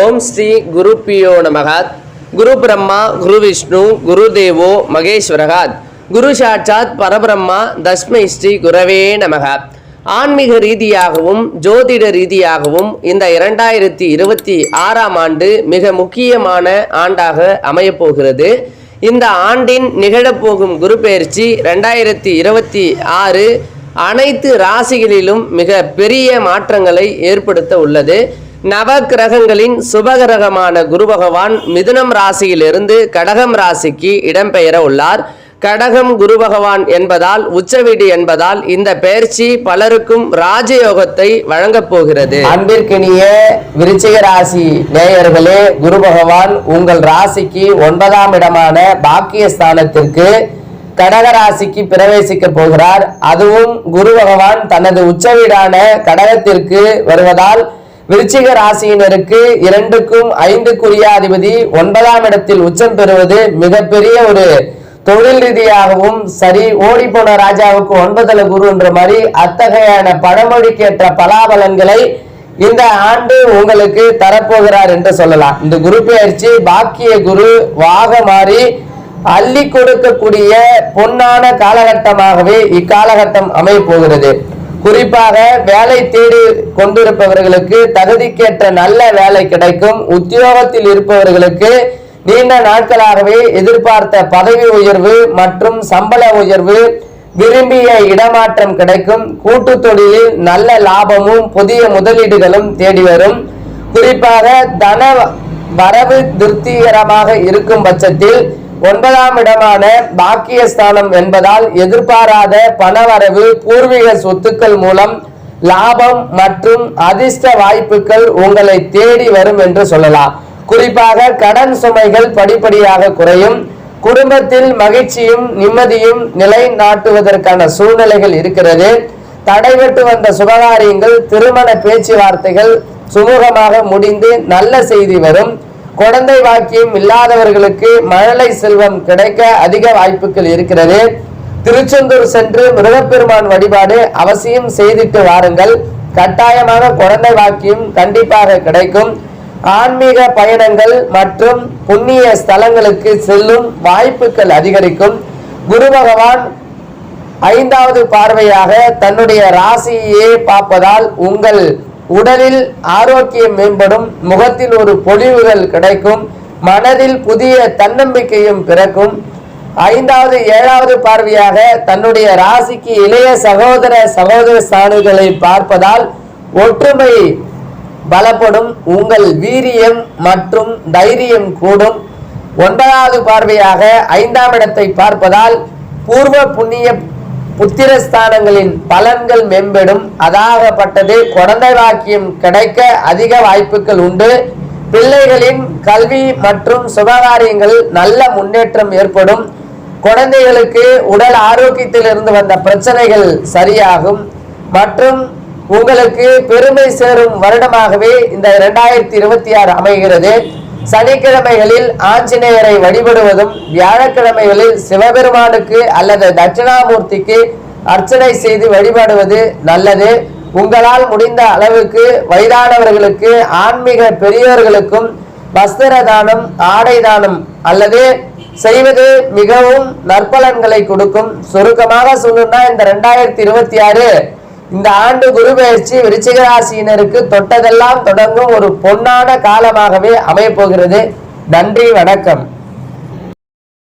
ஓம் ஸ்ரீ குருப்பியோ நமக. குரு பிரம்மா குரு விஷ்ணு குரு தேவோ மகேஸ்வரகாத். குரு சாட்சாத் பரபிரம்மா தஸ்மை ஸ்ரீ குரவே நமக. ஆன்மீக ரீதியாகவும் ஜோதிட ரீதியாகவும் இந்த 2026ஆம் ஆண்டு மிக முக்கியமான ஆண்டாக அமையப்போகிறது. இந்த ஆண்டின் நிகழப்போகும் குரு பெயர்ச்சி 2026 அனைத்து ராசிகளிலும் மிக பெரிய மாற்றங்களை ஏற்படுத்த உள்ளது. நவ கிரகங்களின் சுபகிரகமான குரு பகவான் மிதுனம் ராசியிலிருந்து கடகம் ராசிக்கு இடம்பெயர உள்ளார். கடகம் குரு பகவான் என்பதால் உச்சவீடு என்பதால் இந்த பெயர்ச்சி பலருக்கும் ராஜயோகத்தை வழங்கப் போகிறது. அன்பிற்கினிய விருச்சிக ராசி நேயர்களே, குரு பகவான் உங்கள் ராசிக்கு 9ஆம் இடமான பாக்கியஸ்தானத்திற்கு கடக ராசிக்கு பிரவேசிக்க போகிறார். அதுவும் குரு பகவான் தனது உச்சவீடான கடகத்திற்கு வருவதால் விருச்சிக ராசியினருக்கு 2க்கும் 5க்குரிய அதிபதி 9ஆம் இடத்தில் உச்சம் பெறுவது மிகப்பெரிய ஒரு தொழில் ரீதியாகவும் சரி. ஓடி போன ராஜாவுக்கு 9ல குரு என்ற மாதிரி அத்தகையான பழமொழிக்கேற்ற பலாபலன்களை இந்த ஆண்டு உங்களுக்கு தரப்போகிறார் என்று சொல்லலாம். இந்த குரு பெயர்ச்சி பாக்கிய குரு வாக மாறி அள்ளி கொடுக்கக்கூடிய பொன்னான காலகட்டமாகவே இக்காலகட்டம் அமைய போகிறது. குறிப்பாக வேலை தேடி கொண்டிருப்பவர்களுக்கு தகுதிக்கேற்ற நல்ல வேலை கிடைக்கும். உத்தியோகத்தில் இருப்பவர்களுக்கு நீண்ட நாட்களாகவே எதிர்பார்த்த பதவி உயர்வு மற்றும் சம்பள உயர்வு, விரும்பிய இடமாற்றம் கிடைக்கும். கூட்டு தொழிலில் நல்ல லாபமும் புதிய முதலீடுகளும் தேடி வரும். குறிப்பாக தன வரவு திருப்திகரமாக இருக்கும் பட்சத்தில் 9ஆம் இடமான பாக்கியஸ்தானம் என்பதால் எதிர்பாராத பணவரவு, பூர்வீக சொத்துக்கள் மூலம் லாபம் மற்றும் அதிர்ஷ்ட வாய்ப்புகள் உங்களை தேடி வரும் என்று சொல்லலாம். குறிப்பாக கடன் சுமைகள் படிப்படியாக குறையும். குடும்பத்தில் மகிழ்ச்சியும் நிம்மதியும் நிலைநாட்டுவதற்கான சூழ்நிலைகள் இருக்கிறது. தடைபட்டு வந்த சுபகாரியங்கள், திருமண பேச்சுவார்த்தைகள் சுமூகமாக முடிந்து நல்ல செய்தி வரும். குழந்தை வாக்கியம் இல்லாதவர்களுக்கு மழலை செல்வம் கிடைக்க அதிக வாய்ப்புகள் இருக்கிறது. திருச்செந்தூர் சென்று முருகப்பெருமான் வழிபாடு அவசியம் செய்திட்டு வாருங்கள். கட்டாயமாக குழந்தை வாக்கியம் கண்டிப்பாக கிடைக்கும். ஆன்மீக பயணங்கள் மற்றும் புண்ணிய ஸ்தலங்களுக்கு செல்லும் வாய்ப்புகள் அதிகரிக்கும். குரு பகவான் 5வது பார்வையாக தன்னுடைய ராசியை பார்ப்பதால் உங்கள் உடலில் ஆரோக்கியம் மேம்படும். முகத்தில் ஒரு பொலிவுகள் கிடைக்கும். மனதில் புதிய தன்னம்பிக்கையும் பிறக்கும். 5வது 7வது பார்வையாக தன்னுடைய ராசிக்கு இளைய சகோதர ஸ்தானங்களை பார்ப்பதால் ஒற்றுமை பலப்படும். உங்கள் வீரியம் மற்றும் தைரியம் கூடும். 9வது பார்வையாக 5ஆம் இடத்தை பார்ப்பதால் பூர்வ புண்ணிய புத்திரஸ்தானங்களின் பலன்கள் மேம்படும். அதாகப்பட்டது குழந்தை வாக்கியம் கிடைக்க அதிக வாய்ப்புகள் உண்டு. பிள்ளைகளின் கல்வி மற்றும் சுபகாரியங்கள் நல்ல முன்னேற்றம் ஏற்படும். குழந்தைகளுக்கு உடல் ஆரோக்கியத்தில் இருந்து வந்த பிரச்சனைகள் சரியாகும். மற்றும் உங்களுக்கு பெருமை சேரும் வருடமாகவே இந்த 2026 அமைகிறது. சனிக்கிழமைகளில் ஆஞ்சநேயரை வழிபடுவதும், வியாழக்கிழமைகளில் சிவபெருமானுக்கு அல்லது தட்சிணாமூர்த்திக்கு அர்ச்சனை செய்து வழிபடுவது நல்லது. உங்களால் முடிந்த அளவுக்கு வயதானவர்களுக்கு, ஆன்மீக பெரியோர்களுக்கும் வஸ்திர தானம், ஆடை தானம் அல்லது செய்வது மிகவும் நற்பலன்களை கொடுக்கும். சுருக்கமாக சொல்லணும்னா இந்த 2026 இந்த ஆண்டு குரு பெயர்ச்சி விருச்சிக ராசியினருக்கு தொட்டதெல்லாம் தொடங்கும் ஒரு பொன்னான காலமாகவே அமையப்போகிறது. நன்றி, வணக்கம்.